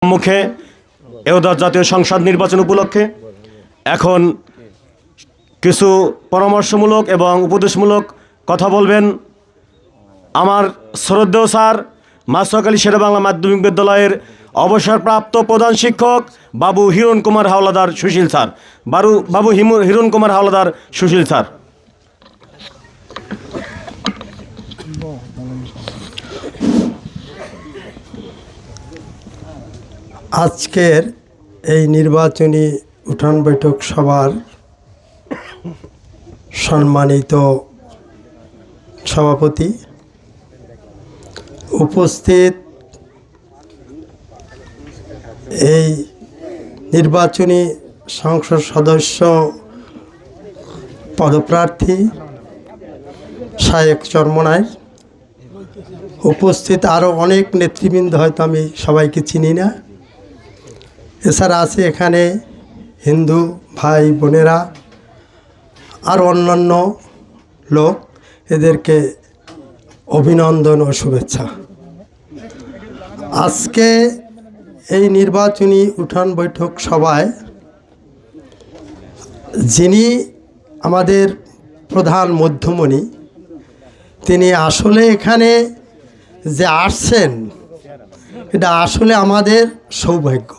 মুখে এওদা জাতীয় সংসদ নির্বাচন উপলক্ষে এখন কিছু পরামর্শমূলক এবং উপদেশমূলক কথা বলবেন আমার শ্রদ্ধেয় স্যার মাসুক আলী শেরেবাংলা মাধ্যমিক বিদ্যালয়ের অবসরপ্রাপ্ত প্রধান শিক্ষক বাবু হিরণ কুমার হাওলাদার সুশীল স্যার। বাবু হিরণ কুমার হাওলাদার সুশীল স্যার। আজকের এই নির্বাচনী উঠান বৈঠক সভার সম্মানিত সভাপতি, উপস্থিত এই নির্বাচনী সংসদ সদস্য পদপ্রার্থী শায়েক চরমনাই, উপস্থিত আরও অনেক নেতৃবৃন্দ, হয়তো আমি সবাইকে চিনি না। এছাড়া আছে এখানে হিন্দু ভাই বোনেরা আর অন্যান্য লোক, এদেরকে অভিনন্দন ও শুভেচ্ছা। আজকে এই নির্বাচনী উঠান বৈঠক সভায় যিনি আমাদের প্রধান মধ্যমণি, তিনি আসলে এখানে যে আসছেন এটা আসলে আমাদের সৌভাগ্য।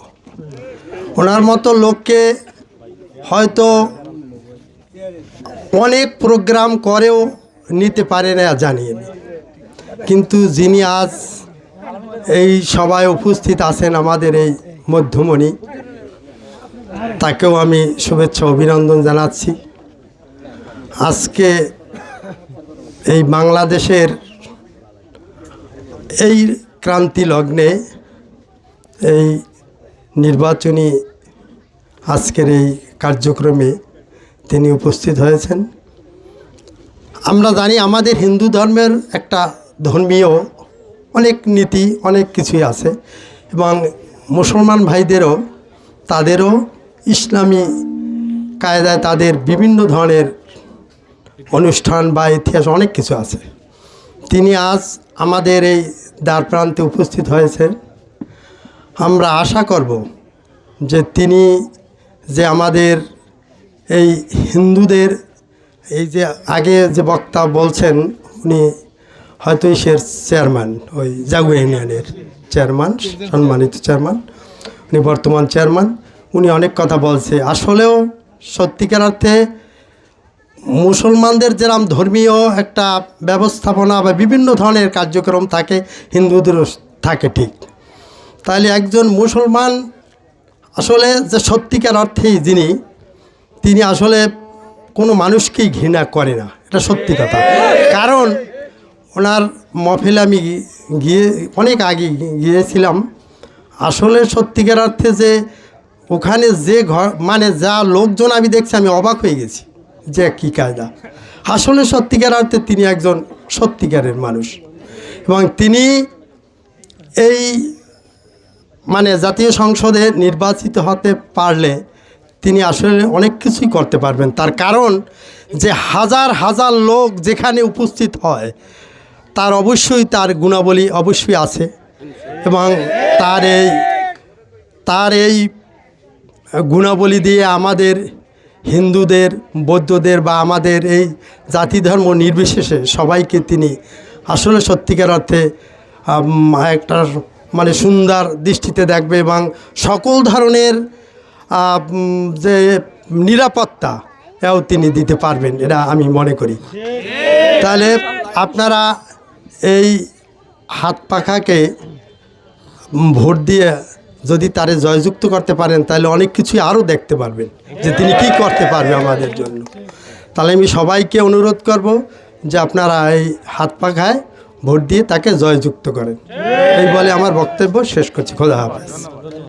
ওনার মতো লোককে হয়তো অনেক প্রোগ্রাম করেও নিতে পারে না জানিয়ে, কিন্তু যিনি আজ এই সভায় উপস্থিত আছেন আমাদের এই মধ্যমণি, তাকেও আমি শুভেচ্ছা অভিনন্দন জানাচ্ছি। আজকে এই বাংলাদেশের এই ক্রান্তি লগ্নে এই নির্বাচনী আজকের এই কার্যক্রমে তিনি উপস্থিত হয়েছেন। আমরা জানি আমাদের হিন্দু ধর্মের একটা ধর্মীয় অনেক নীতি, অনেক কিছুই আছে, এবং মুসলমান ভাইদেরও তাদেরও ইসলামী কায়দায় তাদের বিভিন্ন ধরনের অনুষ্ঠান বা ইতিহাস অনেক কিছু আছে। তিনি আজ আমাদের এই দ্বার প্রান্তে উপস্থিত হয়েছেন। আমরা আশা করব যে তিনি যে আমাদের এই হিন্দুদের এই যে আগে যে বক্তা বলছেন, উনি হয়তো ইসের চেয়ারম্যান, ওই জাগুয়া ইউনিয়নের চেয়ারম্যান, সম্মানিত চেয়ারম্যান, উনি বর্তমান চেয়ারম্যান। উনি অনেক কথা বলছে। আসলেও সত্যিকার অর্থে মুসলমানদের যেরকম ধর্মীয় একটা ব্যবস্থাপনা বা বিভিন্ন ধরনের কার্যক্রম থাকে, হিন্দুদেরও থাকে ঠিক। তাহলে একজন মুসলমান আসলে যে সত্যিকার অর্থেই তিনি আসলে কোনো মানুষকেই ঘৃণা করে না, এটা সত্যি কথা। কারণ ওনার মহফিলে আমি অনেক আগে গিয়েছিলাম। আসলে সত্যিকার অর্থে যে ওখানে যে মানে যা লোকজন আমি দেখছি, আমি অবাক হয়ে গেছি যে কী কায়দা। আসলে সত্যিকার অর্থে তিনি একজন সত্যিকারের মানুষ, এবং তিনি এই মানে জাতীয় সংসদে নির্বাচিত হতে পারলে তিনি আসলে অনেক কিছুই করতে পারবেন। তার কারণ যে হাজার হাজার লোক যেখানে উপস্থিত হয়, তার অবশ্যই তার গুণাবলী অবশ্যই আছে, এবং তার এই গুণাবলী দিয়ে আমাদের হিন্দুদের, বৌদ্ধদের বা আমাদের এই জাতি ধর্ম নির্বিশেষে সবাইকে তিনি আসলে সত্যিকার অর্থে একটা মানে সুন্দর দৃষ্টিতে দেখবে, এবং সকল ধরনের যে নিরাপত্তা এও তিনি দিতে পারবেন, এটা আমি মনে করি। তাহলে আপনারা এই হাত পাখাকে ভোট দিয়ে যদি তারে জয়যুক্ত করতে পারেন, তাহলে অনেক কিছুই আরও দেখতে পারবেন যে তিনি কি করতে পারবে আমাদের জন্য। তাহলে আমি সবাইকে অনুরোধ করব যে আপনারা এই হাত পাখায় ভোট দিয়ে তাকে জয়যুক্ত করেন। এই বলে আমার বক্তব্য শেষ করছি। খোদা হাফেজ।